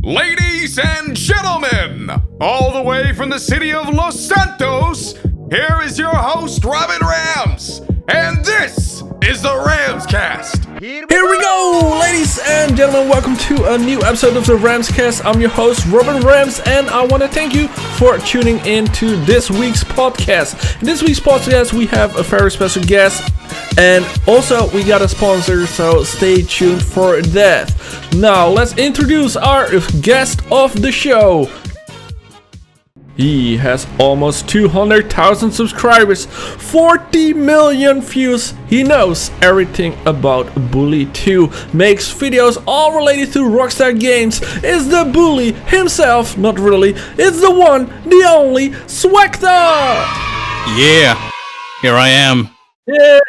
Ladies and gentlemen, all the way from the city of Los Santos, here is your host, Robin Rams, and this is the Ramscast. Here we go, ladies and gentlemen, welcome to a new episode of the Ramscast. I'm your host, Robin Rams, and I want to thank you for tuning in to this week's podcast. In this week's podcast, we have a very special guest, and also we got a sponsor, so stay tuned for that. Now, let's introduce our guest of the show. He has almost 200,000 subscribers, 40 million views. He knows everything about Bully 2, makes videos all related to Rockstargames, is the bully himself, not really, it's the one, the only, Swegta! Yeah, here I am. Yeah.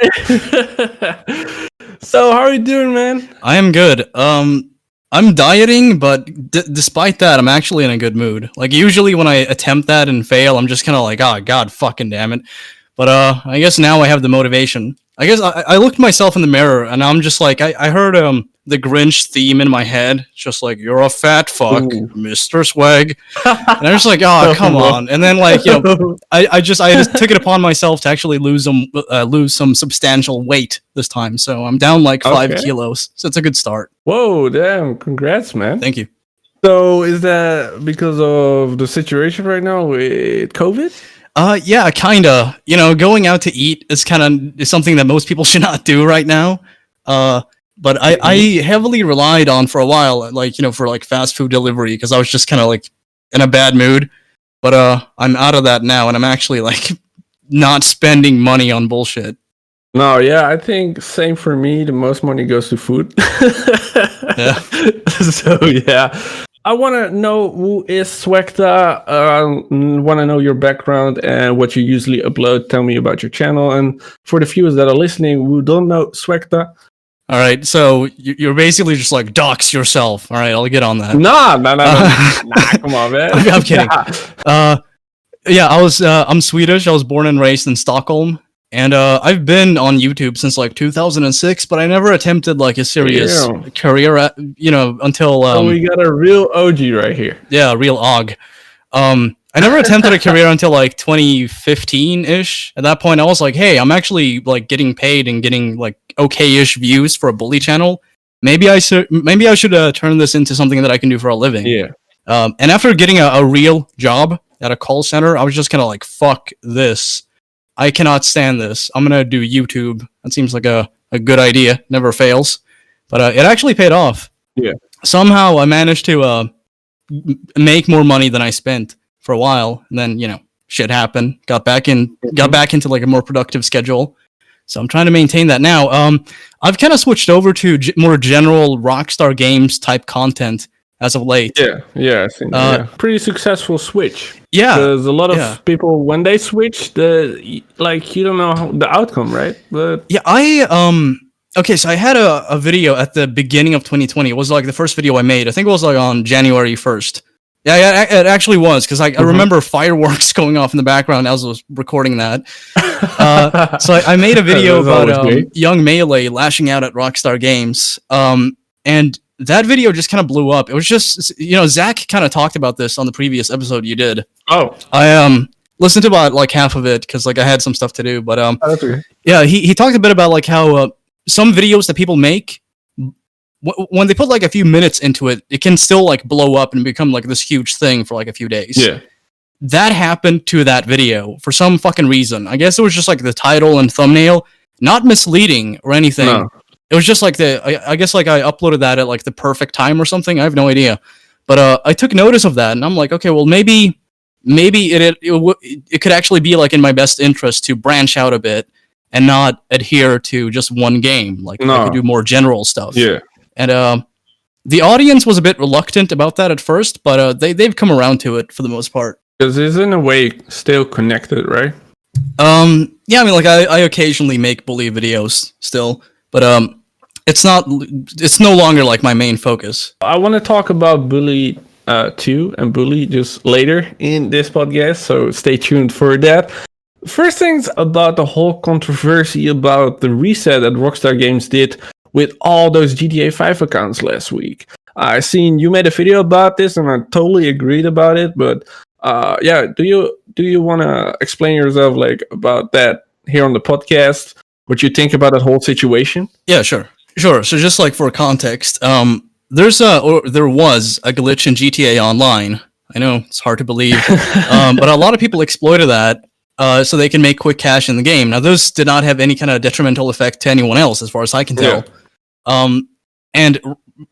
So, how are you doing, man? I am good. I'm dieting, but despite that, I'm actually in a good mood. Like, usually when I attempt that and fail, I'm just kind of like, oh, God, fucking damn it. But, I guess now I have the motivation. I guess I looked myself in the mirror, and I'm just like, I heard, the Grinch theme in my head. It's just like, you're a fat fuck, Ooh. Mr. Swag. And I'm just like, oh, come on. And then, like, you know, I just took it upon myself to actually lose some substantial weight this time. So I'm down like 5 kilos. So it's a good start. Whoa, damn. Congrats, man. Thank you. So is that because of the situation right now with COVID? Yeah, kinda. You know, going out to eat is something that most people should not do right now. But I heavily relied on for a while, like, you know, for like fast food delivery, because I was just kind of like in a bad mood. But I'm out of that now, and I'm actually like not spending money on bullshit. No, yeah, I think same for me. The most money goes to food. Yeah. So yeah, I want to know who is Swegta. Want to know your background and what you usually upload. Tell me about your channel. And for the viewers that are listening who don't know Swegta. All right, so you're basically just like dox yourself. All right, I'll get on that. Nah, come on, man. I'm kidding. Yeah, I'm Swedish. I was born and raised in Stockholm, and I've been on YouTube since like 2006, but I never attempted like a serious career at, you know, until. So we got a real OG right here. Yeah, a real OG. I never attempted a career until like 2015-ish. At that point, I was like, hey, I'm actually like getting paid and getting like okay-ish views for a bully channel. Maybe I should turn this into something that I can do for a living. Yeah. And after getting a real job at a call center, I was just kind of like, fuck this. I cannot stand this. I'm going to do YouTube. That seems like a good idea. Never fails. But it actually paid off. Yeah. Somehow I managed to make more money than I spent for a while, and then, you know, shit happened. Got back into like a more productive schedule. So I'm trying to maintain that now. I've kind of switched over to more general Rockstargames type content as of late. Yeah, I think pretty successful switch. Yeah, because a lot of people, when they switch, you don't know the outcome, right? But yeah, okay, so I had a video at the beginning of 2020. It was like the first video I made. I think it was like on January 1st. Yeah, it actually was, because I remember fireworks going off in the background as I was recording that. So I made a video about young Melee lashing out at Rockstargames. And that video just kind of blew up. It was just, you know, Zach kind of talked about this on the previous episode you did. Oh. I listened to about like half of it, because like I had some stuff to do. But that's okay. Yeah, he talked a bit about like how some videos that people make, when they put like a few minutes into it, it can still like blow up and become like this huge thing for like a few days. Yeah. That happened to that video for some fucking reason. I guess it was just like the title and thumbnail, not misleading or anything. No. It was just like I guess like I uploaded that at like the perfect time or something. I have no idea. But I took notice of that, and I'm like, okay, well maybe it could actually be like in my best interest to branch out a bit and not adhere to just one game. Like I could do more general stuff. Yeah. And the audience was a bit reluctant about that at first, but they've come around to it for the most part. Because it's in a way still connected, right? Yeah, I mean, like I occasionally make bully videos still, but it's no longer like my main focus. I want to talk about Bully 2 and Bully just later in this podcast, so stay tuned for that. First things about the whole controversy about the reset that Rockstargames did with all those GTA 5 accounts last week. I seen you made a video about this, and I totally agreed about it. But yeah, do you want to explain yourself like about that here on the podcast? What you think about that whole situation? Yeah, sure. So just like for context, there was a glitch in GTA Online. I know it's hard to believe, but a lot of people exploited that so they can make quick cash in the game. Now, those did not have any kind of detrimental effect to anyone else, as far as I can tell. And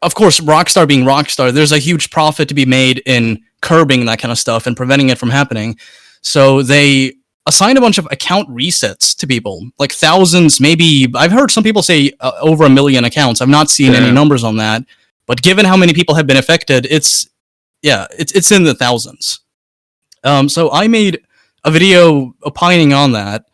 of course, Rockstar being Rockstar, there's a huge profit to be made in curbing that kind of stuff and preventing it from happening. So they assigned a bunch of account resets to people, like thousands, maybe. I've heard some people say over 1 million accounts. I've not seen any numbers on that, but given how many people have been affected, it's in the thousands. So I made a video opining on that.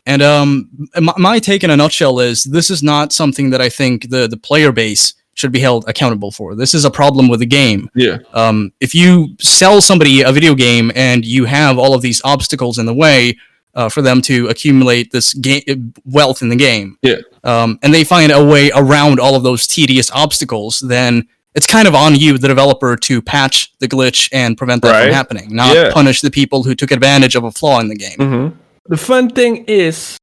And my take in a nutshell is this is not something that I think the player base should be held accountable for. This is a problem with the game. If you sell somebody a video game and you have all of these obstacles in the way for them to accumulate this wealth in the game, and they find a way around all of those tedious obstacles, then it's kind of on you, the developer, to patch the glitch and prevent that from happening, not punish the people who took advantage of a flaw in the game. The fun thing is,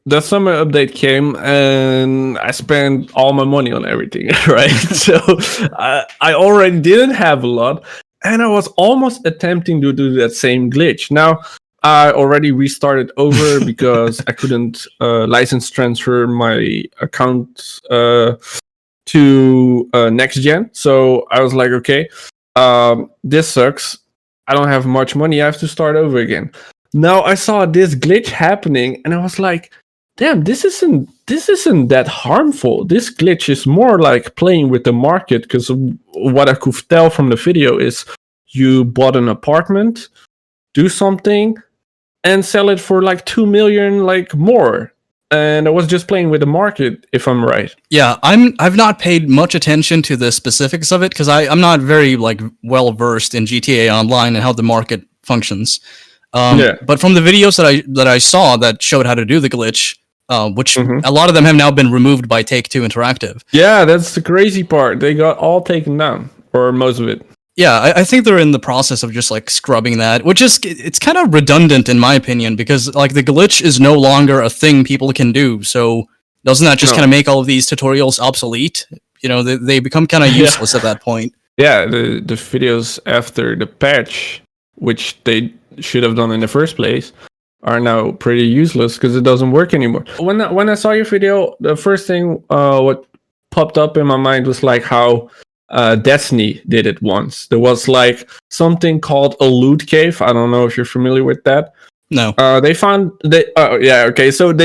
the summer update came and I spent all my money on everything, right? So I already didn't have a lot, and I was almost attempting to do that same glitch. Now, I already restarted over because I couldn't license transfer my account to next gen. So I was like, okay, this sucks. I don't have much money. I have to start over again. Now I saw this glitch happening, and I was like, damn, this isn't that harmful. This glitch is more like playing with the market, because what I could tell from the video is you bought an apartment, do something, and sell it for like 2 million like more. And I was just playing with the market, if I'm right. Yeah, I've not paid much attention to the specifics of it because I'm not very like well versed in GTA Online and how the market functions. But from the videos that I saw that showed how to do the glitch, which a lot of them have now been removed by Take-Two Interactive. Yeah, that's the crazy part. They got all taken down, or most of it. Yeah, I think they're in the process of just like scrubbing that, which is, it's kind of redundant in my opinion, because like the glitch is no longer a thing people can do. So doesn't that just kind of make all of these tutorials obsolete? You know, they become kind of useless at that point. Yeah, the videos after the patch, which they should have done in the first place, are now pretty useless because it doesn't work anymore. When I saw your video, the first thing what popped up in my mind was like how Destiny did it once. There was like something called a loot cave. I don't know if you're familiar with that. No. So they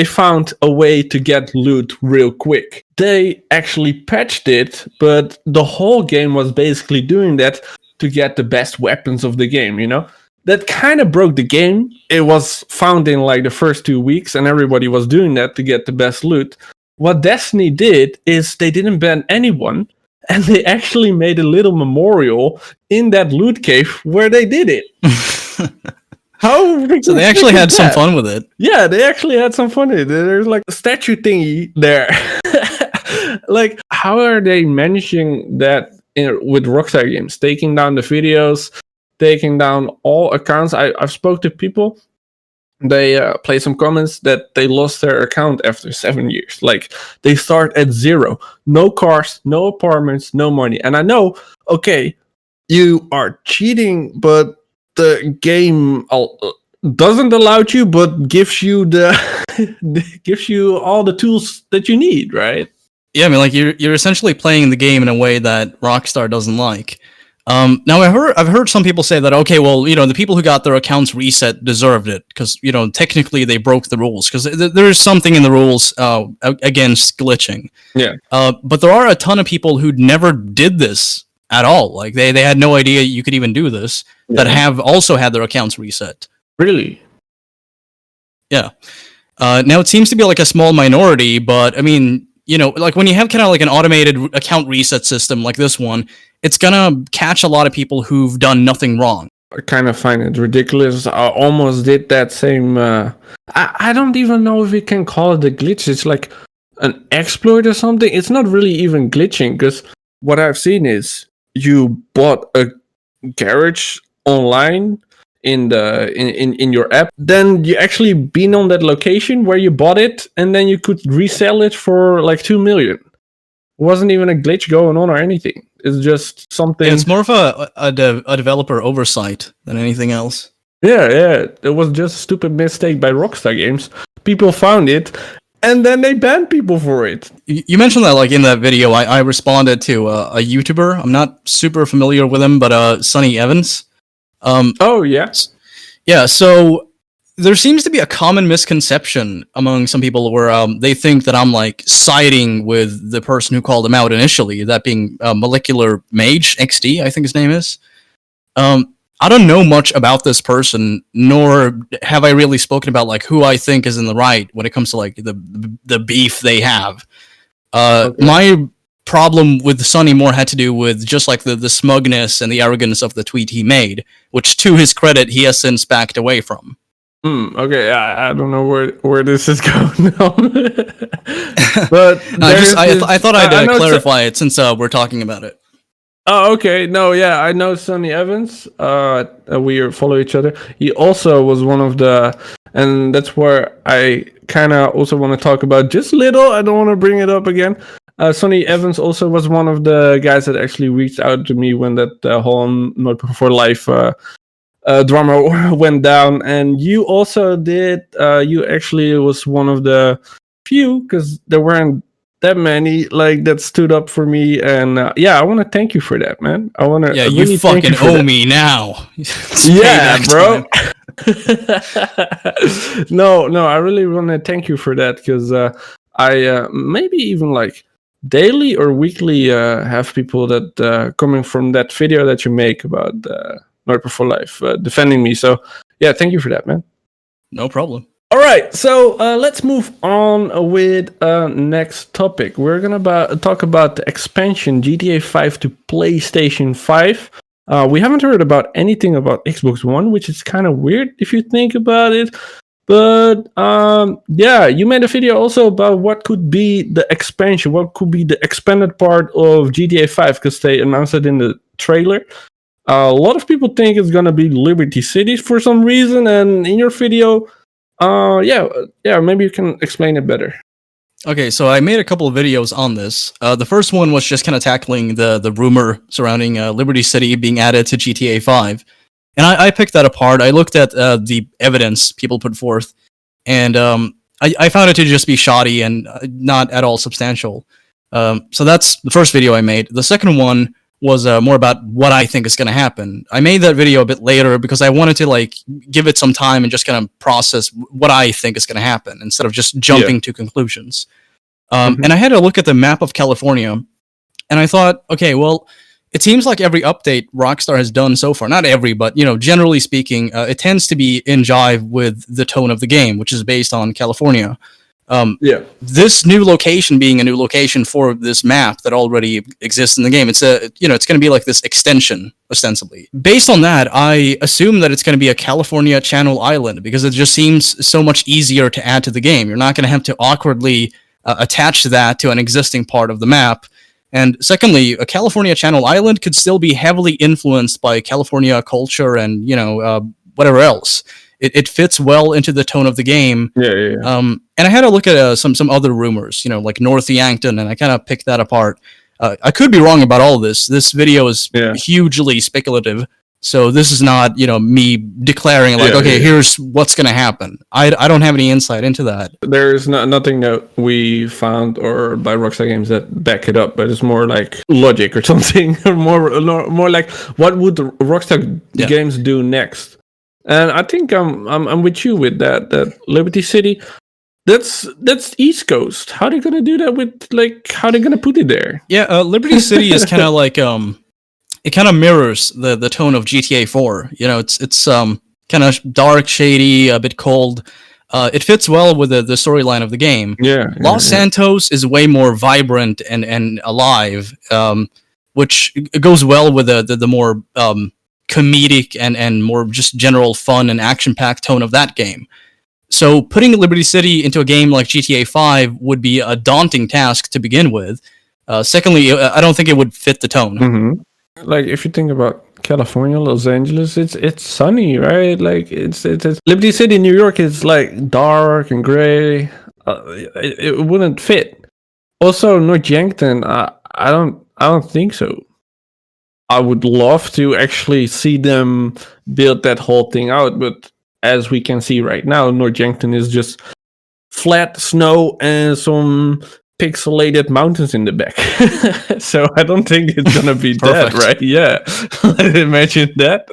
found a way to get loot real quick. They actually patched it, but the whole game was basically doing that to get the best weapons of the game, you know? That kind of broke the game. It was found in like the first 2 weeks, and everybody was doing that to get the best loot. What Destiny did is they didn't ban anyone, and they actually made a little memorial in that loot cave where they did it. So they actually had some fun with it. Yeah, they actually had some fun with it. There's like a statue thingy there. Like, how are they managing that with Rockstargames? Taking down the videos, taking down all accounts. I've spoke to people. They play some comments that they lost their account after 7 years. Like, they start at zero. No cars, no apartments, no money. And I know, okay, you are cheating, but the game doesn't allow you, but gives you gives you all the tools that you need, right? Yeah, I mean, like you're essentially playing the game in a way that Rockstar doesn't like. Now I've heard some people say that, okay, well, you know, the people who got their accounts reset deserved it because, you know, technically they broke the rules because there is something in the rules against glitching. Yeah. But there are a ton of people who never did this at all. Like they had no idea you could even do this that have also had their accounts reset. Really? Yeah. Now it seems to be like a small minority, but I mean, you know, like when you have kind of like an automated account reset system like this one, it's gonna catch a lot of people who've done nothing wrong. I kind of find it ridiculous. I almost did that same. I don't even know if we can call it a glitch. It's like an exploit or something. It's not really even glitching because what I've seen is you bought a garage online in your app. Then you actually been on that location where you bought it, and then you could resell it for like 2 million. It wasn't even a glitch going on or anything. It's just something. Yeah, it's more of a developer oversight than anything else. Yeah. It was just a stupid mistake by Rockstargames. People found it, and then they banned people for it. You mentioned that, like, in that video, I responded to a YouTuber. I'm not super familiar with him, but Sonny Evans. Oh, yeah? Yeah, so there seems to be a common misconception among some people where they think that I'm, like, siding with the person who called him out initially, that being Molecular Mage, XD, I think his name is. I don't know much about this person, nor have I really spoken about, like, who I think is in the right when it comes to, like, the beef they have. Okay. My problem with Sonny more had to do with just, like, the smugness and the arrogance of the tweet he made, which, to his credit, he has since backed away from. Okay, I don't know where this is going on. But I thought I'd clarify it since we're talking about it. Oh, okay. No, yeah, I know Sonny Evans. We follow each other. He also was one of the, and that's where I kind of also want to talk about just little. I don't want to bring it up again. Sonny Evans also was one of the guys that actually reached out to me when that whole Not Before Life drama went down. And you also did. You actually was one of the few, because there weren't that many like that stood up for me, and I want to thank you for that, man. I want to. Yeah, you really fucking owe me now. Yeah, bro. No, I really want to thank you for that, because I maybe even like daily or weekly have people that coming from that video that you make about Not Before Life defending me. So yeah, thank you for that, man. No problem. All right, so let's move on with next topic. We're gonna talk about the expansion GTA 5 to PlayStation 5. We haven't heard about anything about Xbox One, which is kind of weird if you think about it. But you made a video also about what could be the expansion, what could be the expanded part of GTA 5, because they announced it in the trailer. A lot of people think it's gonna be Liberty City for some reason, and in your video, maybe you can explain it better. Okay, so I made a couple of videos on this. The first one was just kind of tackling the rumor surrounding Liberty City being added to GTA 5. And I picked that apart. I looked at the evidence people put forth, and I found it to just be shoddy and not at all substantial. So that's the first video I made. The second one was more about what I think is going to happen. I made that video a bit later because I wanted to like give it some time and just kind of process what I think is going to happen instead of just jumping to conclusions. And I had to look at the map of California, and I thought, okay, well, it seems like every update Rockstar has done so far, not every, but generally speaking, it tends to be in jive with the tone of the game, which is based on California. This new location being a new location for this map that already exists in the game, it's going to be like this extension ostensibly. Based on that, I assume that it's going to be a California channel island because it just seems so much easier to add to the game. You're not going to have to awkwardly attach that to an existing part of the map. And secondly, a California channel island could still be heavily influenced by California culture and whatever else. It fits well into the tone of the game. And I had to look at some other rumors, like North Yankton, and I kind of picked that apart. I could be wrong about all this. This video is hugely speculative, so this is not, me declaring like, here's what's going to happen. I don't have any insight into that. There's nothing that we found or by Rockstargames that back it up, but it's more like logic or something, or more like what would the Rockstar Games do next. And I think I'm with you with that Liberty City, that's East Coast. How are they gonna do that with how are they gonna put it there? Yeah, Liberty City is kind of like it kind of mirrors the tone of GTA 4. It's kind of dark, shady, a bit cold. It fits well with the storyline of the game. Los Santos is way more vibrant and alive, which goes well with the more comedic and more just general fun and action-packed tone of that game. So putting Liberty City into a game like GTA 5 would be a daunting task to begin with. Secondly, I don't think it would fit the tone. Mm-hmm. Like if you think about California, Los Angeles, it's sunny, right? Like it's Liberty City, New York is like dark and gray. It wouldn't fit. Also, North Yankton, I don't think so. I would love to actually see them build that whole thing out, but as we can see right now, North Yankton is just flat snow and some pixelated mountains in the back. So I don't think it's gonna be that, right? Yeah. Imagine that.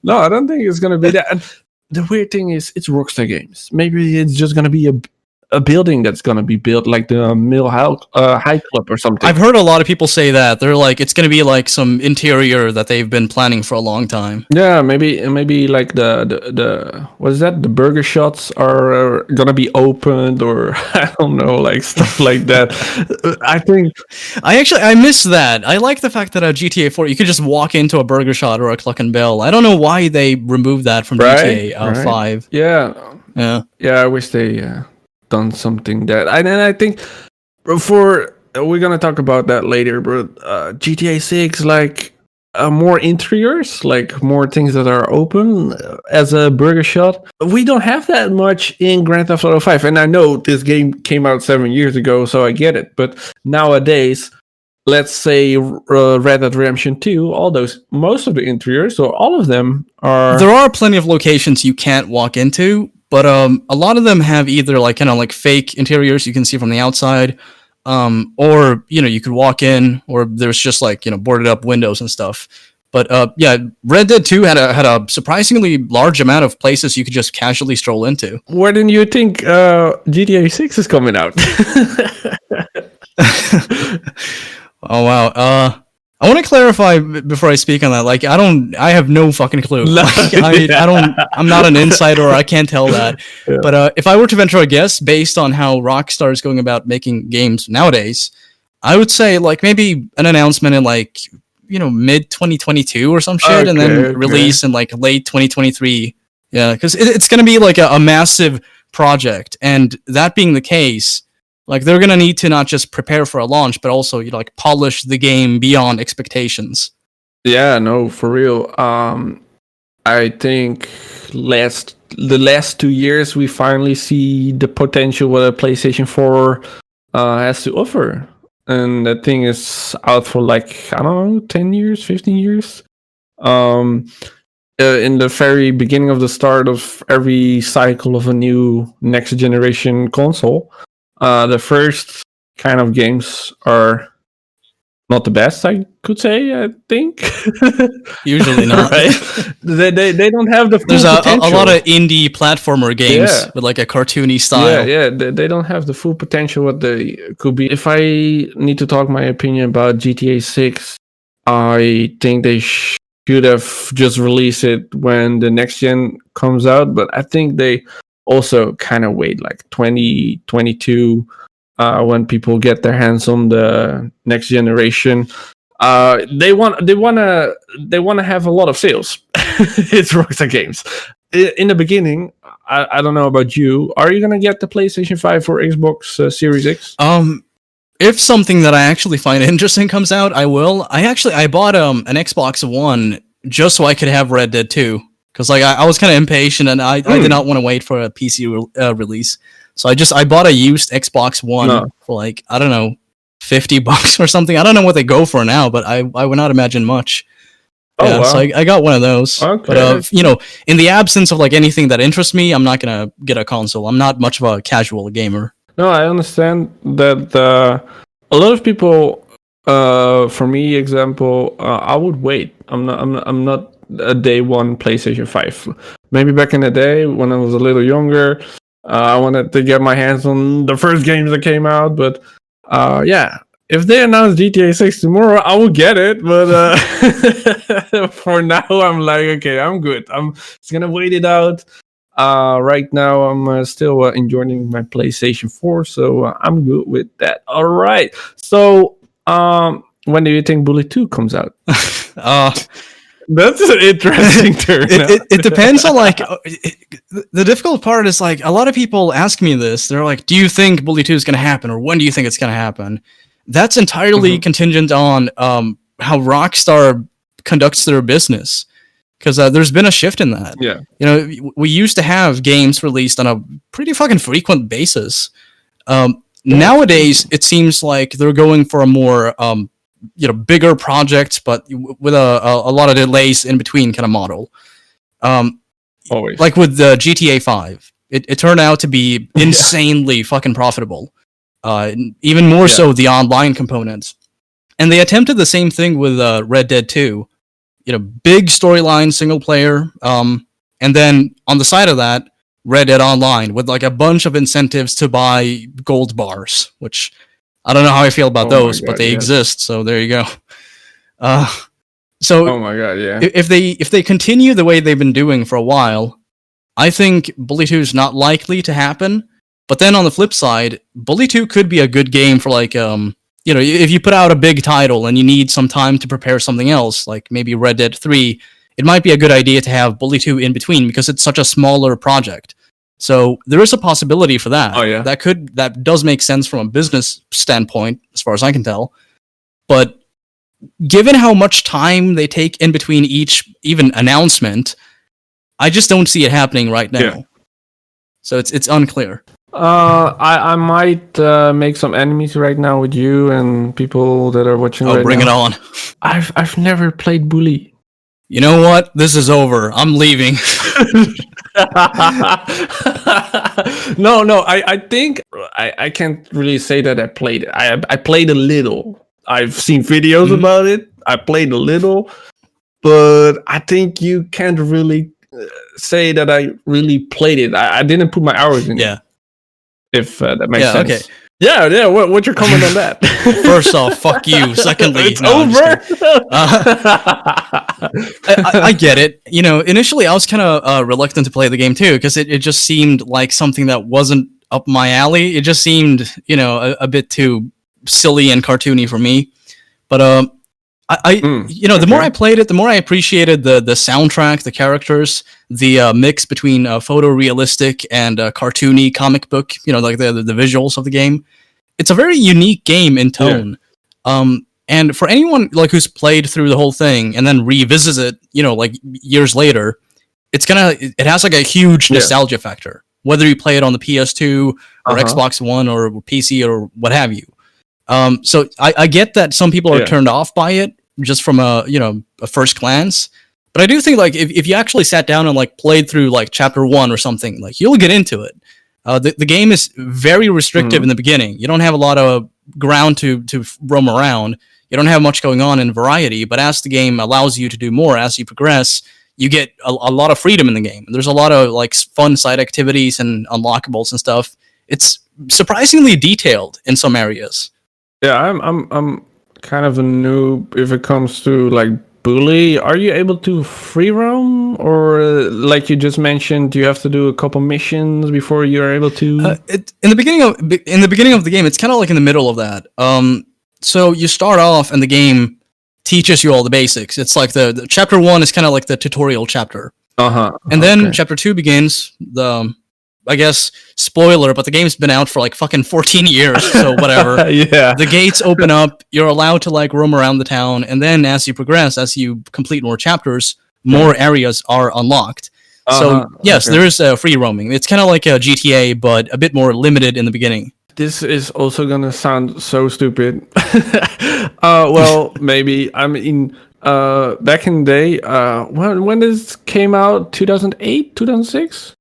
No, I don't think it's gonna be that. And the weird thing is, it's Rockstar Games. Maybe it's just gonna be a building that's gonna be built like the Mill High Club or something. I've heard a lot of people say that. They're like, it's going to be like some interior that they've been planning for a long time. Yeah, maybe like the what is that? The burger shots are gonna be opened, or I don't know, like stuff like that. I think I miss that. I like the fact that GTA 4 you could just walk into a burger shot or a Cluck and Bell. I don't know why they removed that from GTA 5. Yeah. I wish they done something that I think we're gonna talk about that later, but GTA 6 like more interiors, like more things that are open as a burger shot. We don't have that much in Grand Theft Auto 5, and I know this game came out 7 years ago, so I get it. But nowadays, let's say Red Dead Redemption 2, most of the interiors, or all of them are. There are plenty of locations you can't walk into. But a lot of them have either like kind of like fake interiors you can see from the outside, or you could walk in, or there's just like boarded up windows and stuff. But Red Dead 2 had a surprisingly large amount of places you could just casually stroll into. Where do you think GTA 6 is coming out? Oh wow. I want to clarify before I speak on that. Like, I have no fucking clue. I'm not an insider, or I can't tell that. Yeah. But if I were to venture a guess, based on how Rockstar is going about making games nowadays, I would say like maybe an announcement in like mid 2022 or some shit, and then release in like late 2023. Yeah, because it's going to be like a massive project, and that being the case. Like, they're going to need to not just prepare for a launch, but also, like, polish the game beyond expectations. Yeah, no, for real. I think the last 2 years, we finally see the potential what a PlayStation 4 has to offer. And that thing is out for, like, I don't know, 10 years, 15 years. In the very beginning of the start of every cycle of a new next-generation console, the first kind of games are not the best, I could say, I think. Usually not. Right? They don't have the full There's potential. a lot of indie platformer games with like a cartoony style. Yeah, they don't have the full potential what they could be. If I need to talk my opinion about GTA 6, I think they should have just released it when the next gen comes out, but I think they also kind of wait like 2022 when people get their hands on the next generation. They want to have a lot of sales. It's Rockstar Games. In the beginning, I don't know about you. Are you gonna get the PlayStation 5 or Xbox Series X? If something that I actually find interesting comes out, I will. I bought an Xbox One just so I could have Red Dead 2. Because like I was kind of impatient, and I did not want to wait for a PC release, so I bought a used Xbox One for like I don't know $50 or something. I don't know what they go for now, but I would not imagine much. Wow. So I got one of those. Okay. But in the absence of like anything that interests me, I'm not gonna get a console. I'm not much of a casual gamer. No, I understand that a lot of people. For me, example, I would wait. I'm not a day one PlayStation 5. Maybe back in the day when I was a little younger, I wanted to get my hands on the first games that came out. But if they announce GTA 6 tomorrow, I will get it. But for now, I'm like, okay, I'm good. I'm just gonna wait it out. Right now, I'm still enjoying my PlayStation 4, so I'm good with that. All right. So, when do you think Bully 2 comes out? That's an interesting turn. It depends on like the difficult part is like a lot of people ask me this. They're like, "Do you think Bully 2 is going to happen, or when do you think it's going to happen?" that's entirely contingent on how Rockstar conducts their business. Because there's been a shift in that. Yeah. You know, we used to have games released on a pretty fucking frequent basis. Nowadays, it seems like they're going for a more, bigger project, but with a lot of delays in between kind of model. Always. Like with the GTA 5, it turned out to be insanely fucking profitable. Even more so the online components. And they attempted the same thing with Red Dead 2. You know, big storyline, single player, and then on the side of that, Red Dead Online with like a bunch of incentives to buy gold bars, which I don't know how I feel about those, but they exist. So there you go. Oh my god, yeah. If they continue the way they've been doing for a while, I think Bully 2 is not likely to happen. But then on the flip side, Bully 2 could be a good game for like if you put out a big title and you need some time to prepare something else, like maybe Red Dead 3, it might be a good idea to have Bully 2 in between because it's such a smaller project. So there is a possibility for that. Oh, yeah. That does make sense from a business standpoint, as far as I can tell. But given how much time they take in between each even announcement, I just don't see it happening right now. Yeah. So it's unclear. I might make some enemies right now with you and people that are watching. Oh, right bring now. it on! I've never played Bully. You know what? This is over. I'm leaving. No. I think I can't really say that I played it. I played a little. I've seen videos about it. I played a little, but I think you can't really say that I really played it. I didn't put my hours in it. If that makes sense. Okay. Yeah. What's your comment on that? First off, fuck you. Secondly, it's over. I get it. You know, initially I was kind of reluctant to play the game too because it just seemed like something that wasn't up my alley. It just seemed, a bit too silly and cartoony for me. But the more I played it, the more I appreciated the soundtrack, the characters, the mix between photorealistic and cartoony comic book, like the visuals of the game. It's a very unique game in tone. Yeah. And for anyone like who's played through the whole thing and then revisits it, like years later, it has like a huge nostalgia factor. Whether you play it on the PS2 or Xbox One or PC or what have you. So I get that some people are turned off by it just from a first glance, but I do think like if you actually sat down and like played through like chapter 1 or something, like you'll get into it. The game is very restrictive in the beginning. You don't have a lot of ground to roam around. You don't have much going on in variety, but as the game allows you to do more as you progress, you get a lot of freedom in the game. There's a lot of like fun side activities and unlockables and stuff. It's surprisingly detailed in some areas. Yeah, I'm kind of a noob if it comes to like Bully. Are you able to free roam, or like you just mentioned, you have to do a couple missions before you're able to? In the beginning of the game, it's kind of like in the middle of that. So you start off, and the game teaches you all the basics. It's like the chapter 1 is kind of like the tutorial chapter. And then chapter 2 begins. I guess, spoiler, but the game's been out for like fucking 14 years, so whatever. Yeah. The gates open up, you're allowed to like roam around the town, and then as you progress, as you complete more chapters, more areas are unlocked. So, yes, there is free roaming. It's kind of like a GTA, but a bit more limited in the beginning. This is also gonna sound so stupid. Well, maybe. I mean, back in the day, when this came out, 2008, 2006?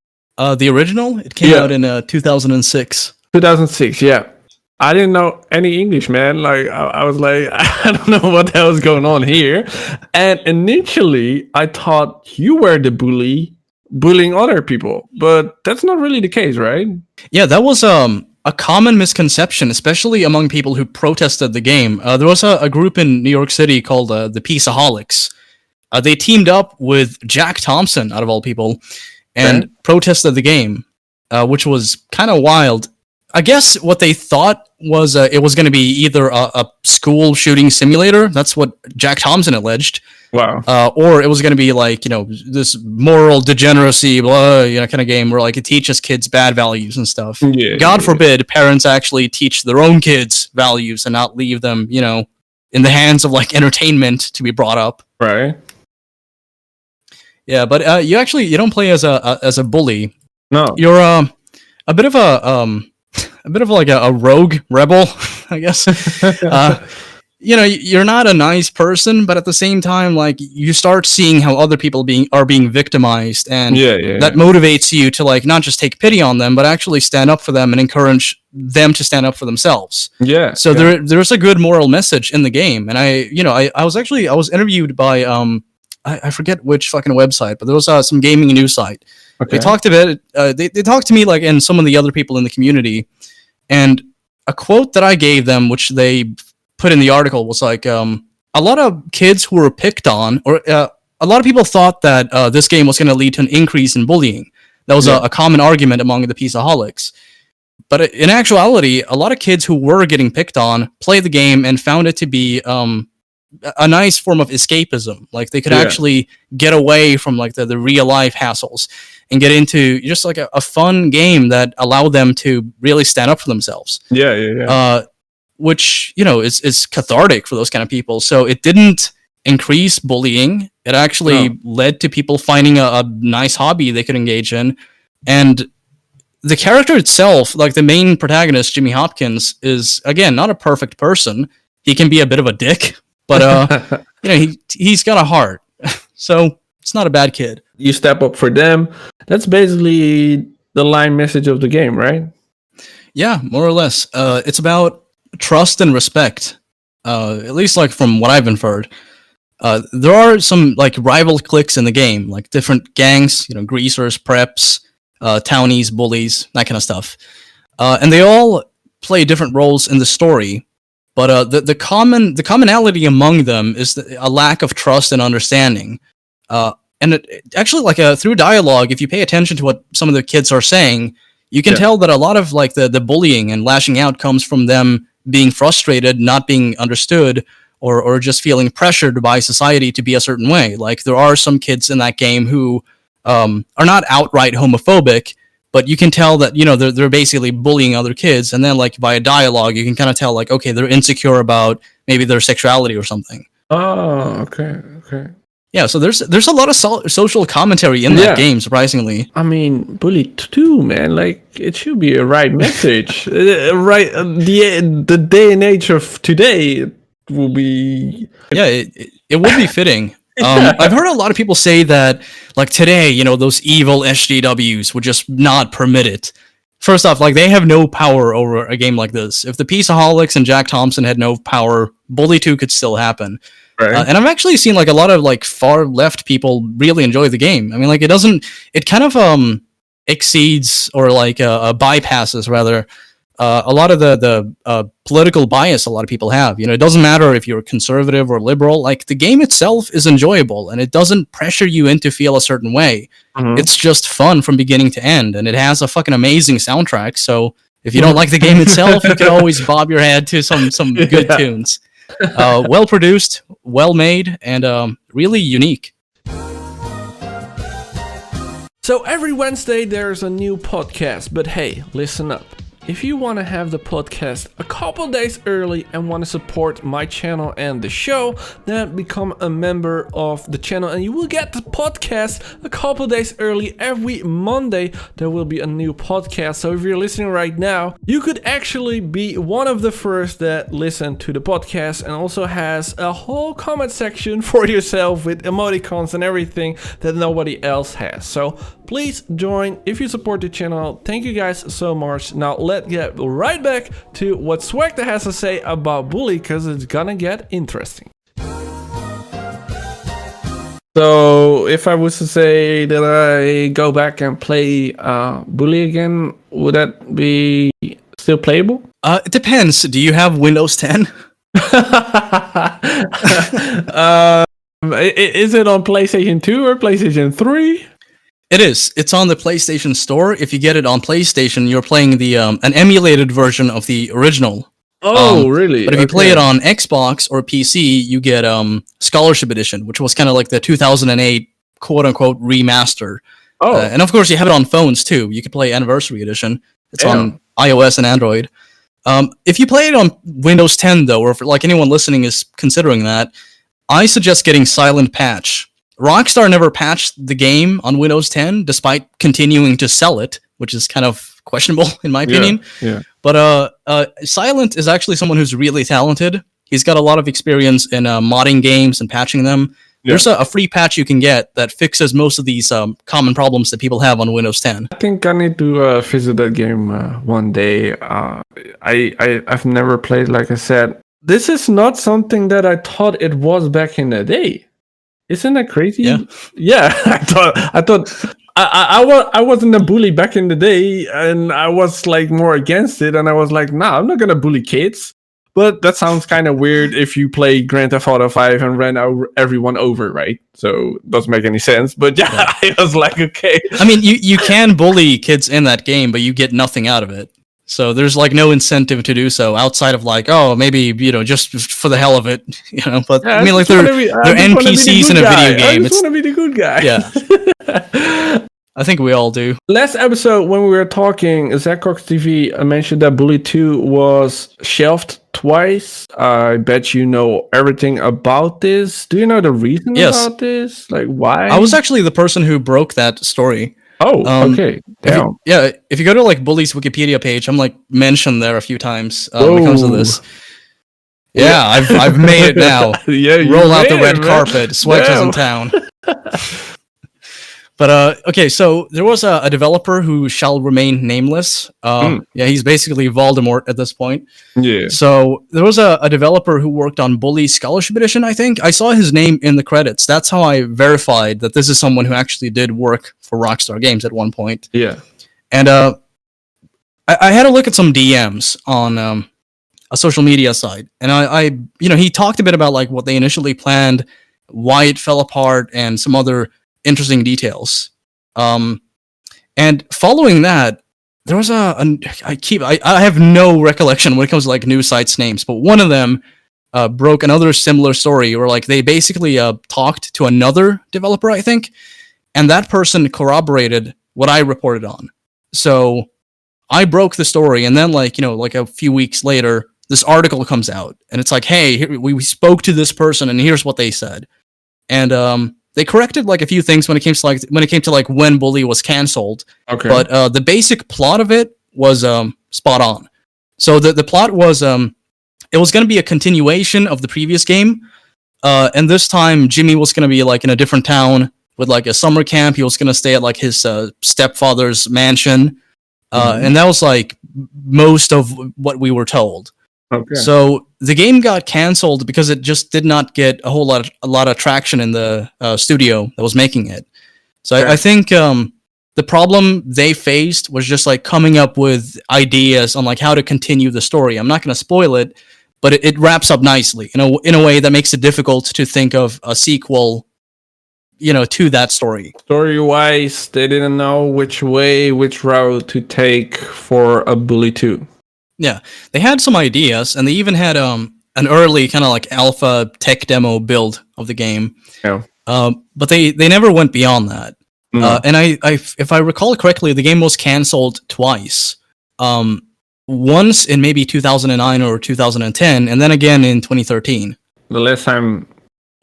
The original? It came out in 2006. 2006, yeah. I didn't know any English, man. Like, I was like, I don't know what the hell is going on here. And initially, I thought you were the bullying other people. But that's not really the case, right? Yeah, that was a common misconception, especially among people who protested the game. There was a group in New York City called the Peaceaholics. They teamed up with Jack Thompson, out of all people, and protested the game, which was kind of wild. I guess what they thought was it was going to be either a school shooting simulator. That's what Jack Thompson alleged. Wow. Or it was going to be like, this moral degeneracy, blah, kind of game where like it teaches kids bad values and stuff. Yeah, God forbid parents actually teach their own kids values and not leave them, in the hands of like entertainment to be brought up. Right. Yeah, but you don't play as a bully. No. You're a bit of a rogue rebel, I guess. You're not a nice person, but at the same time, like you start seeing how other people are being victimized, and that motivates you to like not just take pity on them, but actually stand up for them and encourage them to stand up for themselves. Yeah. So there's a good moral message in the game, and I was interviewed by I forget which fucking website, but there was some gaming news site. Okay. They talked about it. They talked to me like and some of the other people in the community, and a quote that I gave them, which they put in the article, was like a lot of kids who were picked on, or a lot of people thought that this game was going to lead to an increase in bullying. That was a common argument among the Peaceaholics. But in actuality, a lot of kids who were getting picked on played the game and found it to be a nice form of escapism. Like they could actually get away from like the real life hassles and get into just like a fun game that allowed them to really stand up for themselves. Which is cathartic for those kind of people. So it didn't increase bullying. It actually led to people finding a nice hobby they could engage in. And the character itself, like the main protagonist, Jimmy Hopkins, is again not a perfect person. He can be a bit of a dick, but he's got a heart. So it's not a bad kid. You step up for them. That's basically the line message of the game, right? Yeah, more or less. It's about trust and respect, at least like from what I've inferred. There are some like rival cliques in the game, like different gangs, greasers, preps, townies, bullies, that kind of stuff, and they all play different roles in the story. But the commonality among them is a lack of trust and understanding. And it actually, like through dialogue, if you pay attention to what some of the kids are saying, you can tell that a lot of like the bullying and lashing out comes from them being frustrated, not being understood, or just feeling pressured by society to be a certain way. Like there are some kids in that game who are not outright homophobic, but you can tell that they're basically bullying other kids, and then like via dialogue you can kind of tell like, okay, they're insecure about maybe their sexuality or something. Oh, okay. Yeah, so there's a lot of social commentary in that game, surprisingly. I mean, bully too, man. Like it should be a right message, right? The day and age of today will be. Yeah, it would be fitting. I've heard a lot of people say that, like today, those evil SJWs would just not permit it. First off, like they have no power over a game like this. If the Peaceaholics and Jack Thompson had no power, Bully 2 could still happen. Right. And I've actually seen like a lot of like far left people really enjoy the game. I mean, like it kind of exceeds or like bypasses rather a lot of the political bias a lot of people have. It doesn't matter if you're conservative or liberal. Like the game itself is enjoyable and it doesn't pressure you in to feel a certain way. Mm-hmm. It's just fun from beginning to end, and it has a fucking amazing soundtrack. So if you don't like the game itself, you can always bob your head to some good tunes. Well produced, well made, and really unique. So every Wednesday there's a new podcast, but hey, listen up. If you want to have the podcast a couple days early and want to support my channel and the show, then become a member of the channel and you will get the podcast a couple days early. Every Monday there will be a new podcast. So if you're listening right now, you could actually be one of the first that listen to the podcast, and also has a whole comment section for yourself with emoticons and everything that nobody else has. So please join if you support the channel. Thank you guys so much. Now let's get right back to what Swegta has to say about Bully, because it's gonna get interesting. So if I was to say that I go back and play Bully again, would that be still playable? It depends. Do you have Windows 10? Is it on PlayStation 2 or PlayStation 3? It is. It's on the PlayStation Store. If you get it on PlayStation, you're playing the an emulated version of the original Oh, really? But if you play it on Xbox or PC, you get Scholarship Edition, which was kind of like the 2008 quote unquote remaster. And of course, you have it on phones too. You can play Anniversary Edition. It's on iOS and Android. If you play it on Windows 10 though, or if like anyone listening is considering that, I suggest getting Silent Patch. Rockstar never patched the game on Windows 10, despite continuing to sell it, which is kind of questionable in my opinion. Yeah. But Silent is actually someone who's really talented. He's got a lot of experience in modding games and patching them. Yeah. There's a free patch you can get that fixes most of these common problems that people have on Windows 10. I think I need to visit that game one day. I've never played, like I said. This is not something that I thought it was back in the day. Isn't that crazy? Yeah. I thought I wasn't a bully back in the day, and I was like more against it, and I was like, nah, I'm not gonna bully kids. But that sounds kind of weird if you play Grand Theft Auto 5 and ran everyone over, right? So it doesn't make any sense. But yeah, I was like, okay. I mean, you can bully kids in that game, but you get nothing out of it. So there's like no incentive to do so outside of like, oh, maybe, just for the hell of it, But I mean, like they're NPCs in a video game. I just want to be the good guy. Yeah. I think we all do. Last episode, when we were talking, Zach Cox TV mentioned that Bully 2 was shelved twice. I bet you know everything about this. Do you know the reason about this? Like, why? I was actually the person who broke that story. Oh, okay. If you go to like Bully's Wikipedia page, I'm like mentioned there a few times when it comes to this. Yeah, I've made it now. Roll out the red carpet. Swegta's in town. But okay, so there was a developer who shall remain nameless. Yeah, he's basically Voldemort at this point. Yeah. So there was a developer who worked on Bully Scholarship Edition, I think. I saw his name in the credits. That's how I verified that this is someone who actually did work for Rockstar Games at one point. Yeah. And I had a look at some DMs on a social media site, and I he talked a bit about like what they initially planned, why it fell apart, and some other interesting details. And following that, there was I have no recollection when it comes to like news sites names, but one of them broke another similar story where like they basically talked to another developer, I think, and that person corroborated what I reported on. So I broke the story, and then like a few weeks later, this article comes out, and it's like, hey, we spoke to this person, and here's what they said, and they corrected like a few things when it came to when Bully was canceled. Okay. But the basic plot of it was spot on. So the plot was it was going to be a continuation of the previous game, and this time Jimmy was going to be like in a different town with like a summer camp. He was going to stay at like his stepfather's mansion, and that was like most of what we were told. Okay. So the game got canceled because it just did not get a lot of traction in the studio that was making it. So I think the problem they faced was just like coming up with ideas on like how to continue the story. I'm not going to spoil it, but it wraps up nicely in a way that makes it difficult to think of a sequel, to that story. Story-wise, they didn't know which route to take for a Bully 2. Yeah, they had some ideas, and they even had an early kind of like alpha tech demo build of the game. Yeah. But they never went beyond that. And I if I recall correctly, the game was canceled twice. Once in maybe 2009 or 2010, and then again in 2013. The last time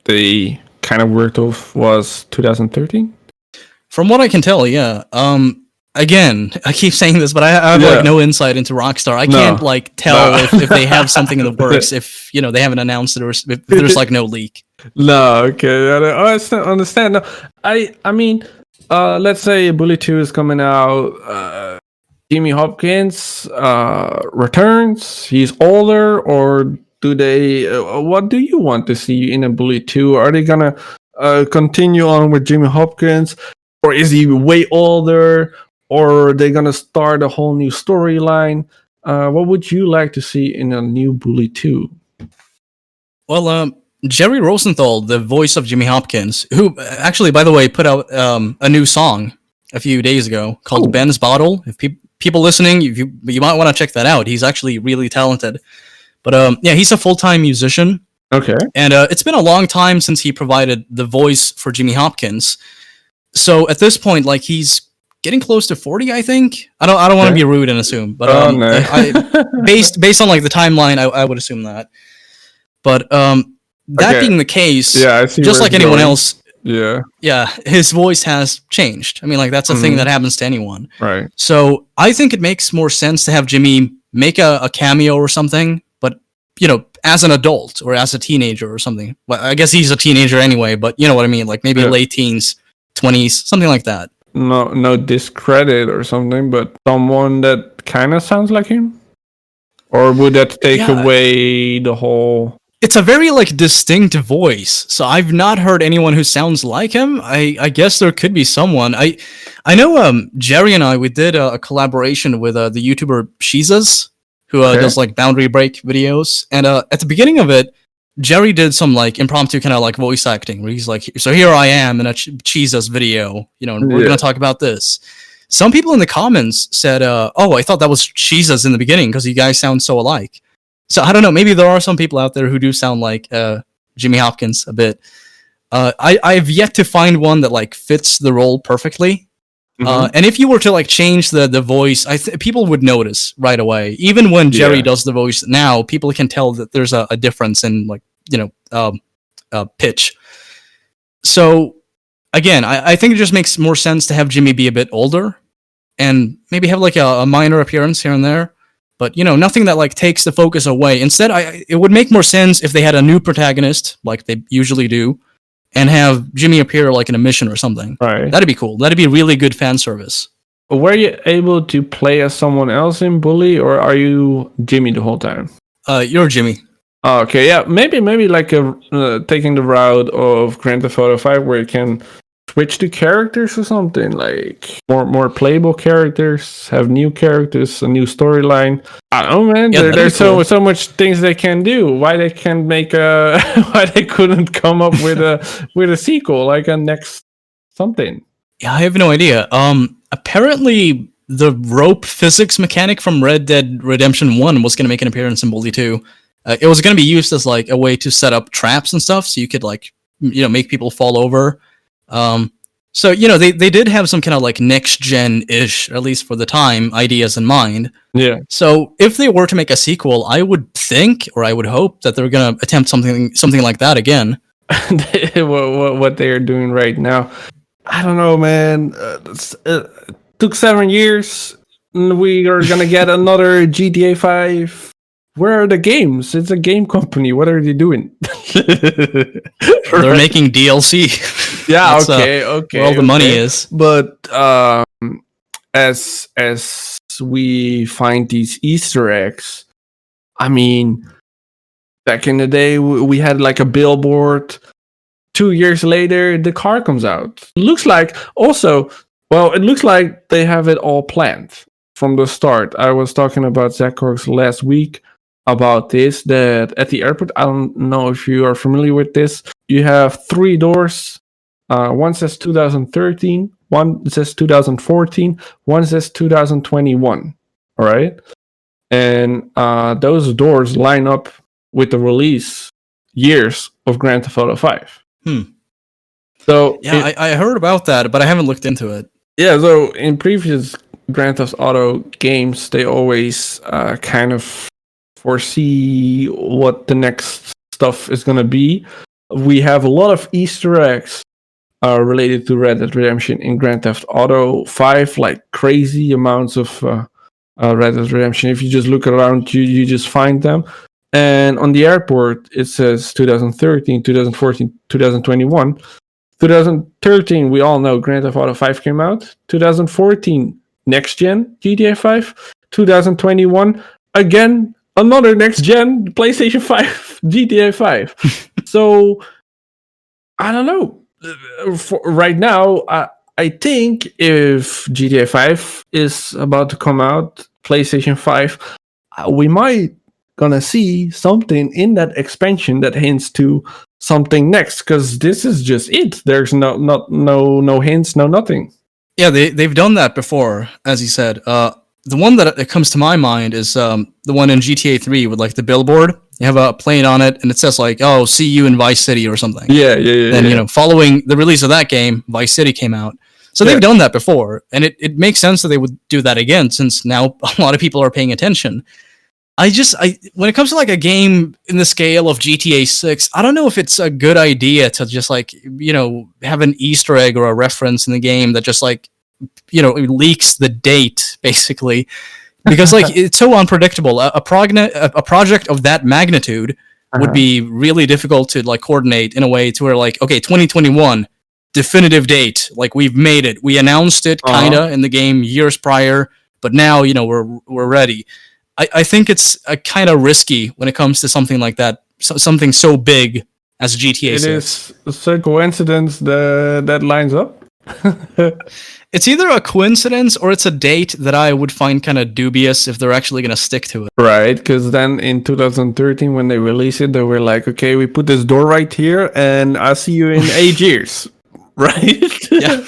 they kind of worked off was 2013? From what I can tell, yeah. Again, I keep saying this, but I have like no insight into Rockstar. I can't like tell if they have something in the works, if they haven't announced it, or if there's like no leak. No, okay, I understand. No, I mean, let's say Bully 2 is coming out. Jimmy Hopkins returns. He's older, or do they? What do you want to see in a Bully 2? Are they gonna continue on with Jimmy Hopkins, or is he way older? Or are they going to start a whole new storyline? What would you like to see in a new Bully 2? Well, Jerry Rosenthal, the voice of Jimmy Hopkins, who actually, by the way, put out a new song a few days ago called Ben's Bottle. If people listening, you might want to check that out. He's actually really talented. But yeah, he's a full-time musician. Okay. And it's been a long time since he provided the voice for Jimmy Hopkins. So at this point, like, he's getting close to 40, I think. I don't want to be rude and assume, but no. based on like the timeline, I would assume that. But that being the case, I see just like anyone else, yeah, his voice has changed. I mean, like, that's a thing that happens to anyone. Right. So I think it makes more sense to have Jimmy make a cameo or something, but, you know, as an adult or as a teenager or something. Well, I guess he's a teenager anyway, but you know what I mean? Like, maybe late teens, 20s, something like that. No discredit or something, but someone that kind of sounds like him? Or would that take away the whole... It's a very, like, distinct voice, so I've not heard anyone who sounds like him. I guess there could be someone. I know Jerry and I, we did a collaboration with the YouTuber Jesus, who does, like, Boundary Break videos, and at the beginning of it, Jerry did some, like, impromptu kind of, like, voice acting, where he's like, so here I am in a Jesus video, you know, and we're going to talk about this. Some people in the comments said, oh, I thought that was Jesus in the beginning, because you guys sound so alike. So I don't know, maybe there are some people out there who do sound like Jimmy Hopkins a bit. I've yet to find one that, like, fits the role perfectly. And if you were to, like, change the voice, people would notice right away. Even when Jerry does the voice now, people can tell that there's a difference in, like, you know, pitch. So again, I think it just makes more sense to have Jimmy be a bit older and maybe have, like, a minor appearance here and there. But, you know, nothing that, like, takes the focus away. Instead, it would make more sense if they had a new protagonist, like they usually do, and have Jimmy appear, like, in a mission or something. Right. That'd be cool. That'd be really good fan service. Were you able to play as someone else in Bully, or are you Jimmy the whole time? You're Jimmy. Okay, yeah, maybe like taking the route of Grand Theft Auto 5, where you can switch to characters or something, like more playable characters, have new characters, a new storyline. I don't know, man. There's cool. so much things they can do. Why they can't make why they couldn't come up with a sequel, like a next something? Yeah, I have no idea. Apparently the rope physics mechanic from Red Dead Redemption 1 was going to make an appearance in Bully 2. It was going to be used as, like, a way to set up traps and stuff, so you could, like, you know, make people fall over. So, you know, they did have some kind of, like, next-gen-ish, at least for the time, ideas in mind. Yeah. So if they were to make a sequel, I would think, or I would hope, that they're going to attempt something like that again. What they are doing right now. I don't know, man. It took 7 years. We are going to get another GTA 5. Where are the games? It's a game company. What are they doing? They're making DLC. Yeah, okay. Where all the money is. But as we find these Easter eggs, I mean, back in the day, we had, like, a billboard. 2 years later, the car comes out. It looks like they have it all planned from the start. I was talking about Zach Corks last week about this, that at the airport, I don't know if you are familiar with this, you have 3 doors. One says 2013, one says 2014, one says 2021. All right? And those doors line up with the release years of Grand Theft Auto 5. So yeah, I heard about that, but I haven't looked into it. Yeah, so in previous Grand Theft Auto games, they always kind of foresee what the next stuff is going to be. We have a lot of Easter eggs related to Red Dead Redemption in Grand Theft Auto 5, like crazy amounts of Red Dead Redemption. If you just look around, you just find them. And on the airport, it says 2013, 2014, 2021. 2013, we all know Grand Theft Auto 5 came out. 2014, next gen GTA 5. 2021, again, another next gen PlayStation 5 GTA 5. So, I don't know. For right now, I think if GTA 5 is about to come out, PlayStation 5, we might gonna see something in that expansion that hints to something next, because this is just it. There's no hints, no nothing. Yeah, they've done that before, as you said. the one that comes to my mind is the one in GTA 3 with like the billboard. You have a plane on it, and it says like, "Oh, see you in Vice City" or something. Yeah. Then following the release of that game, Vice City came out. So they've done that before, and it makes sense that they would do that again, since now a lot of people are paying attention. I when it comes to like a game in the scale of GTA 6, I don't know if it's a good idea to just like, have an Easter egg or a reference in the game that just like, it leaks the date basically, because like it's so unpredictable. A project of that magnitude would be really difficult to like coordinate in a way to where like, okay, 2021 definitive date, like we've made it, we announced it kinda in the game years prior, but now we're ready. I think it's kind of risky when it comes to something like that, something so big as GTA 6. It is a coincidence that lines up. It's either a coincidence or it's a date that I would find kind of dubious if they're actually going to stick to it. Right, because then in 2013 when they released it, they were like, okay, we put this door right here and I'll see you in 8 years. Right? Yeah.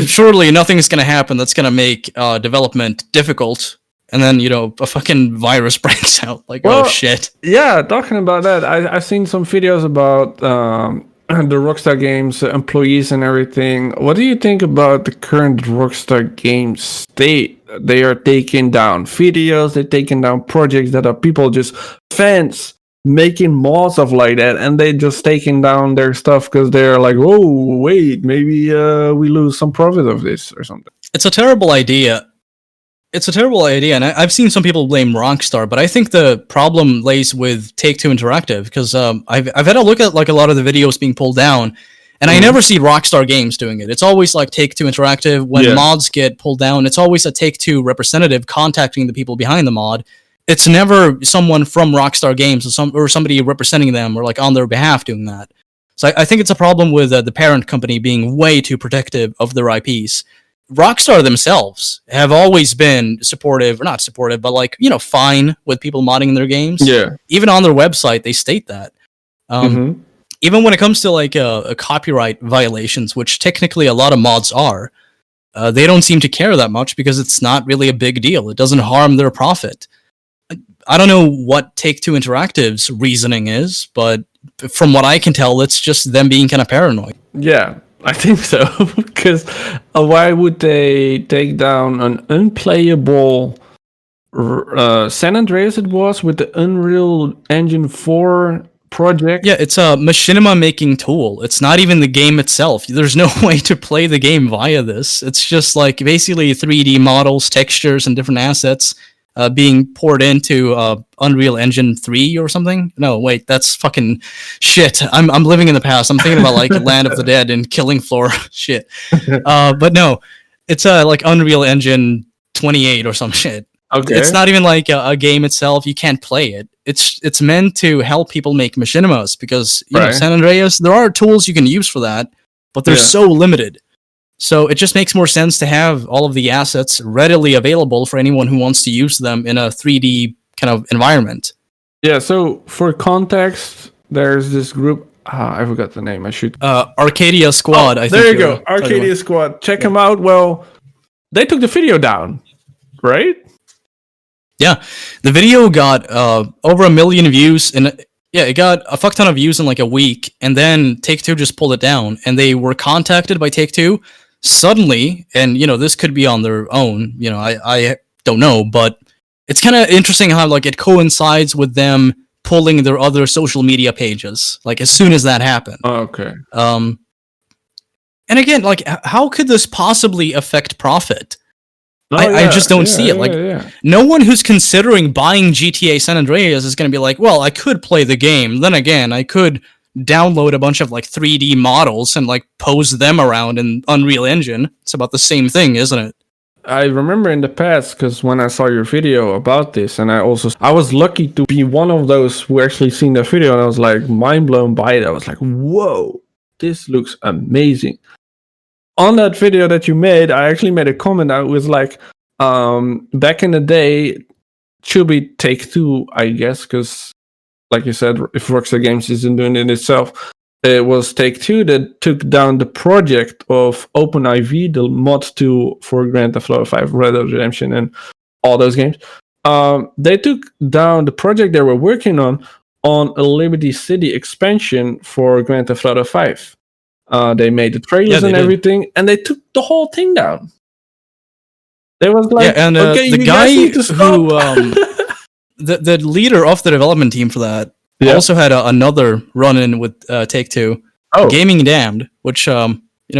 Surely nothing's going to happen that's going to make development difficult. And then, a fucking virus breaks out. Like, oh shit. Yeah, talking about that, I've seen some videos about the Rockstar Games employees and everything. What do you think about the current Rockstar Games state? They are taking down videos, they're taking down projects that are people just fans making mods of like that, and they just taking down their stuff because they're like, oh, wait, maybe we lose some profit of this or something. It's a terrible idea. And I've seen some people blame Rockstar, but I think the problem lays with Take-Two Interactive, because I've had a look at like a lot of the videos being pulled down, and I never see Rockstar Games doing it. It's always like Take-Two Interactive. When mods get pulled down, it's always a Take-Two representative contacting the people behind the mod. It's never someone from Rockstar Games or somebody representing them or like on their behalf doing that. So I think it's a problem with the parent company being way too protective of their IPs. Rockstar themselves have always been supportive, or not supportive, but like, fine with people modding their games. Yeah. Even on their website, they state that. Even when it comes to like copyright violations, which technically a lot of mods are, they don't seem to care that much because it's not really a big deal. It doesn't harm their profit. I don't know what Take-Two Interactive's reasoning is, but from what I can tell, it's just them being kind of paranoid. Yeah. I think so, because why would they take down an unplayable San Andreas it was with the Unreal Engine 4 project? Yeah, it's a machinima making tool. It's not even the game itself. There's no way to play the game via this. It's just like basically 3D models, textures, and different assets being poured into Unreal Engine 3 or something. No, wait, that's fucking shit. I'm living in the past. I'm thinking about like Land of the Dead and Killing Floor shit. But no, it's like Unreal Engine 28 or some shit. Okay. It's not even like a game itself. You can't play it. It's meant to help people make machinimas because San Andreas, there are tools you can use for that, but they're so limited. So it just makes more sense to have all of the assets readily available for anyone who wants to use them in a 3D kind of environment. Yeah, so for context, there's this group. I forgot the name. I should. Arcadia Squad, I think. There you go. Arcadia Squad. Check them out. Well, they took the video down, right? Yeah. The video got over 1 million views it got a fuck ton of views in like a week, and then Take-Two just pulled it down, and they were contacted by Take-Two suddenly, and this could be on their own, I don't know, but it's kind of interesting how like it coincides with them pulling their other social media pages, like as soon as that happened. Okay. And again, like how could this possibly affect profit? I just don't see it. Like, no one who's considering buying GTA San Andreas is going to be like, well, I could play the game. Then again, I could download a bunch of like 3D models and like pose them around in Unreal Engine. It's about the same thing, isn't it? I remember in the past, because when I saw your video about this, and I was lucky to be one of those who actually seen the video, and I was like mind blown by it. I was like, whoa, this looks amazing. On that video that you made, I actually made a comment. I was like, back in the day, should be Take-Two, I guess, because like you said, if Rockstar Games isn't doing it itself, it was Take-Two that took down the project of OpenIV, the mod tool for Grand Theft Auto 5, Red Dead Redemption, and all those games. They took down the project they were working on a Liberty City expansion for Grand Theft Auto 5. They made the trailers and everything, and they took the whole thing down. They was like, and okay, the you guy guys need to stop. who the leader of the development team for that also had another run-in with Take-Two, Gaming Damned, which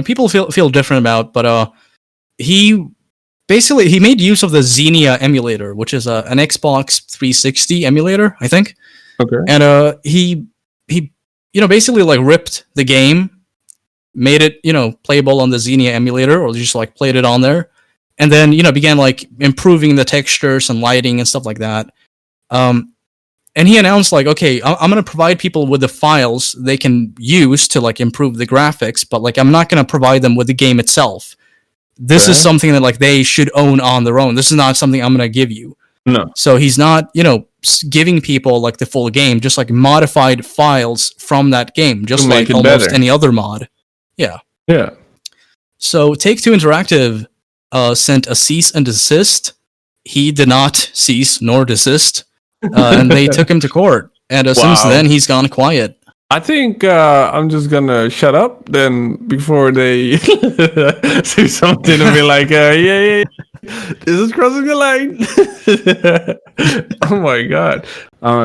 people feel different about, but he made use of the Xenia emulator, which is an Xbox 360 emulator, I think. Okay. And he basically like ripped the game, made it playable on the Xenia emulator, or just like played it on there, and then began like improving the textures and lighting and stuff like that. And he announced like, okay, I'm gonna provide people with the files they can use to like improve the graphics, but like I'm not gonna provide them with the game itself. This is something that like they should own on their own. This is not something I'm gonna give you. No. So he's not giving people like the full game, just like modified files from that game, just like almost any other mod. Yeah. So Take-Two Interactive sent a cease and desist. He did not cease nor desist, and they took him to court. And since then, he's gone quiet. I think I'm just gonna shut up then before they say something and be like, yeah, this is crossing the line. Oh my god.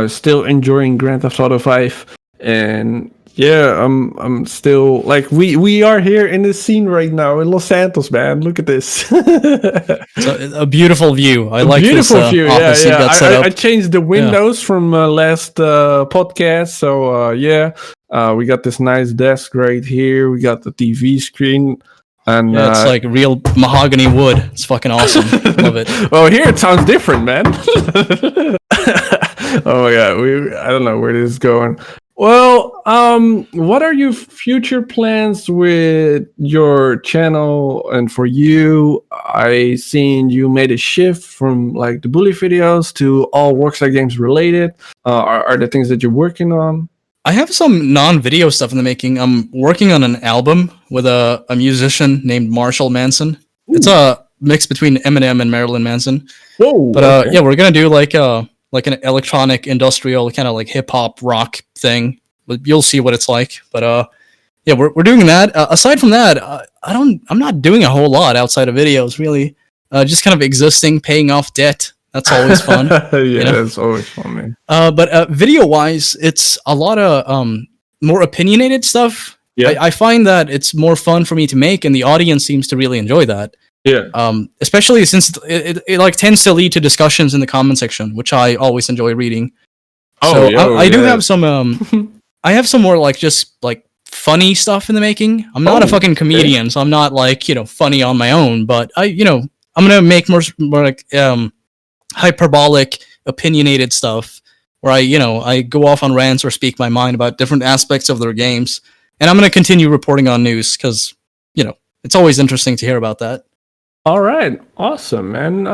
Still enjoying Grand Theft Auto 5, and yeah, I'm still like we are here in this scene right now in Los Santos, man. Look at this. It's a beautiful view. I like beautiful this view. office Yeah. got set up. I changed the windows from last podcast, so we got this nice desk right here. We got the TV screen. And it's like real mahogany wood. It's fucking awesome. Love it. Well, here it sounds different, man. Oh my god, I don't know where this is going. Well, what are your future plans with your channel and for you? I seen you made a shift from like the bully videos to all Rockstargames related. Are there things that you're working on? I have some non-video stuff in the making. I'm working on an album with a musician named Marshall Manson. Ooh. It's a mix between Eminem and Marilyn Manson. Whoa! But yeah, we're gonna do like an electronic, industrial kind of like hip hop rock thing. You'll see what it's like. But yeah, we're doing that. Aside from that, I'm not doing a whole lot outside of videos really. Just kind of existing, paying off debt. That's always fun. That's always fun, man. But video-wise, it's a lot of more opinionated stuff. Yeah. I find that it's more fun for me to make, and the audience seems to really enjoy that. Yeah. Especially since it like tends to lead to discussions in the comment section, which I always enjoy reading. I do have some. I have some more like just like funny stuff in the making. I'm not a fucking comedian, so I'm not like funny on my own. But I'm gonna make more like hyperbolic, opinionated stuff where I go off on rants or speak my mind about different aspects of their games, and I'm going to continue reporting on news because it's always interesting to hear about that. All right, awesome, man.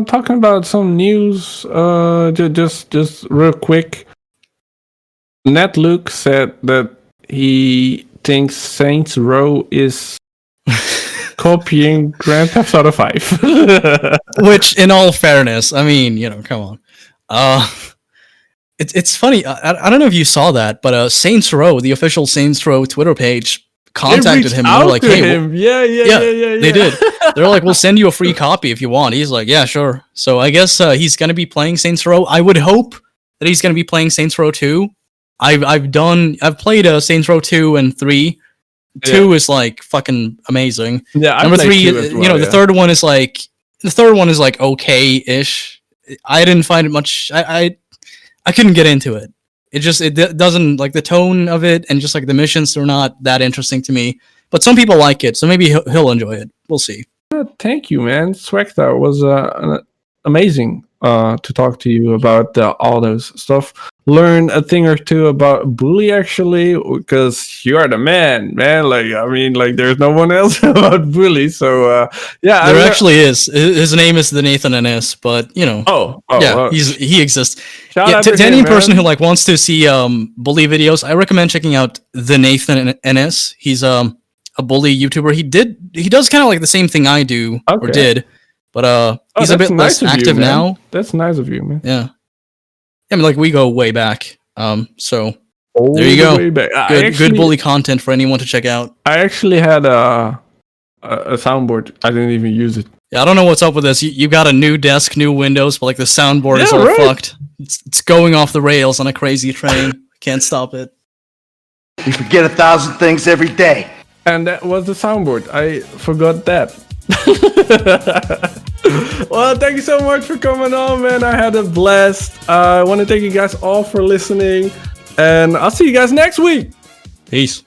Talking about some news, just real quick. NetLuke said that he thinks Saints Row is copying Grand Theft Auto 5. Which, in all fairness, I mean, come on. It's funny. I don't know if you saw that, but Saints Row, the official Saints Row Twitter page, contacted him. They're like, "Hey, they did." They're like, "We'll send you a free copy if you want." He's like, "Yeah, sure." So I guess he's gonna be playing Saints Row. I would hope that he's gonna be playing Saints Row 2. I've played Saints Row 2 and 3. 2 is like fucking amazing. Yeah, number 3, the third one is like okay-ish. I didn't find it much. I couldn't get into it. It doesn't like the tone of it, and just like the missions, they're not that interesting to me. But some people like it, so maybe he'll enjoy it. We'll see. Thank you, man. Swegta was amazing. to talk to you about all those stuff. Learn a thing or two about Bully, actually, because you are the man. Like, I mean, like, there's no one else about Bully. So, yeah. There actually is. His name is the Nathan NS, but you know. Oh, he exists. Shout Yeah, out to to any him, person man. who like wants to see Bully videos, I recommend checking out the Nathan NS. He's a Bully YouTuber. He does kind of like the same thing I do or Okay. did, but he's a that's bit nice less of you, active man. now. That's nice of you, man. Yeah. I mean, like, we go way back. So All there you the go. way back. Good Bully content for anyone to check out. I actually had a soundboard. I didn't even use it. Yeah, I don't know what's up with this. You got a new desk, new windows, but like the soundboard is Yeah, all right. fucked. It's going off the rails on a crazy train. Can't stop it. You forget 1,000 things every day. And that was the soundboard. I forgot that. Well, thank you so much for coming on, man. I had a blast. I want to thank you guys all for listening. And I'll see you guys next week. Peace.